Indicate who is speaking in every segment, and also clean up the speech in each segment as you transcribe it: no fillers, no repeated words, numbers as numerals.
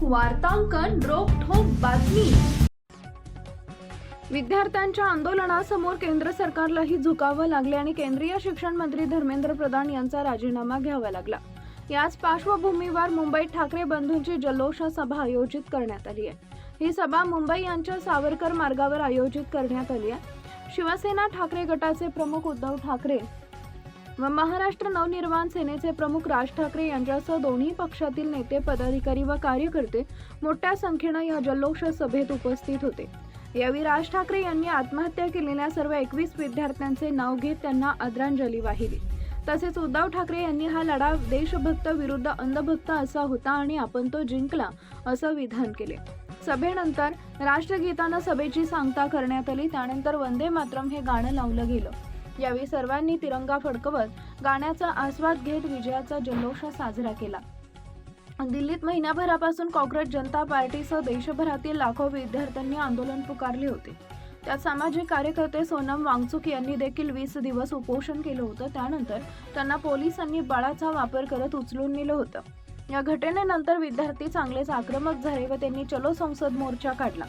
Speaker 1: वार्तांकन रोखठोक बातमी। विद्यार्थ्यांच्या आंदोलनासमोर केंद्र सरकारलाही झुकावं लागले आणि केंद्रीय शिक्षण मंत्री धर्मेंद्र प्रधान यांचा राजीनामा घ्यावा लागला। याच पार्श्वभूमीवर मुंबईत ठाकरे बंधूंची जल्लोष सभा आयोजित करण्यात आली आहे। ही सभा मुंबई यांच्या सावरकर मार्गावर आयोजित करण्यात आली आहे। शिवसेना ठाकरे गटाचे प्रमुख उद्धव ठाकरे व महाराष्ट्र नवनिर्माण सेनेचे प्रमुख राज ठाकरे यांच्यासह दोन्ही पक्षातील नेते, पदाधिकारी व कार्यकर्ते मोठ्या संख्येने या जल्लोष सभेत उपस्थित होते। यावेळी राज ठाकरे यांनी आत्महत्या केलेल्या सर्व 21 विद्यार्थ्यांचे नाव घेत त्यांना आदरांजली वाहिली। तसेच उद्धव ठाकरे यांनी हा लढा देशभक्त विरुद्ध अंधभक्त असा होता आणि आपण तो जिंकला असं विधान केले। सभेनंतर राष्ट्रगीतानं सभेची सांगता करण्यात आली। त्यानंतर वंदे मातरम हे गाणं लावलं गेलं। यावेळी सर्वांनी तिरंगा फडकवत गाण्याचा आस्वाद घेत विजयाचा जल्लोष साजरा केला। दिल्लीत महिन्याभरापासून काँग्रेस जनता पार्टीसह देशभरातील लाखो विद्यार्थ्यांनी आंदोलन पुकारले होते। त्यात सामाजिक कार्यकर्ते सोनम वांगचुक यांनी देखील 20 दिवस उपोषण केलं होतं। त्यानंतर त्यांना पोलिसांनी बळाचा वापर करत उचलून नेलं होतं। या घटनेनंतर विद्यार्थी चांगलेच आक्रमक झाले व त्यांनी चलो संसद मोर्चा काढला।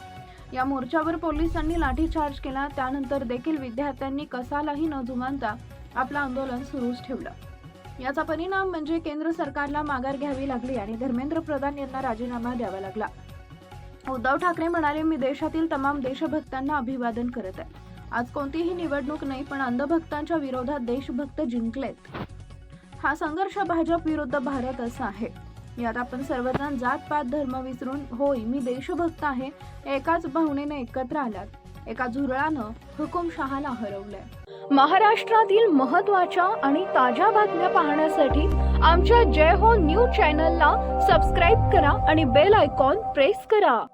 Speaker 1: या मोर्चावर पोलिसांनी लाठीचार्ज केला। त्यानंतर देखील विद्यार्थ्यांनी कसालाही न जुमानता आपलं आंदोलन सुरूच ठेवलं। याचा परिणाम म्हणजे केंद्र सरकारला माघार घ्यावी लागली आणि धर्मेंद्र प्रधान यांना राजीनामा द्यावा लागला। उद्धव ठाकरे म्हणाले, मी देशातील तमाम देशभक्तांना अभिवादन करत आहे। आज कोणतीही निवडणूक नाही, पण अंधभक्तांच्या विरोधात देशभक्त जिंकलेत। हा संघर्ष भाजप विरुद्ध भारत असा आहे। यात आपण सर्वजण जात-पात धर्म विसरून होय मी देशभक्त आहे एकाच भावनेने एकत्र आलात। एका झुरळानं हुकुमशहाला हरवलंय। महाराष्ट्रातील महत्त्वाच्या आणि ताज्या बातम्या पाहण्यासाठी आमच्या जय हो न्यूज चॅनलला सबस्क्राईब करा आणि बेल आयकॉन प्रेस करा।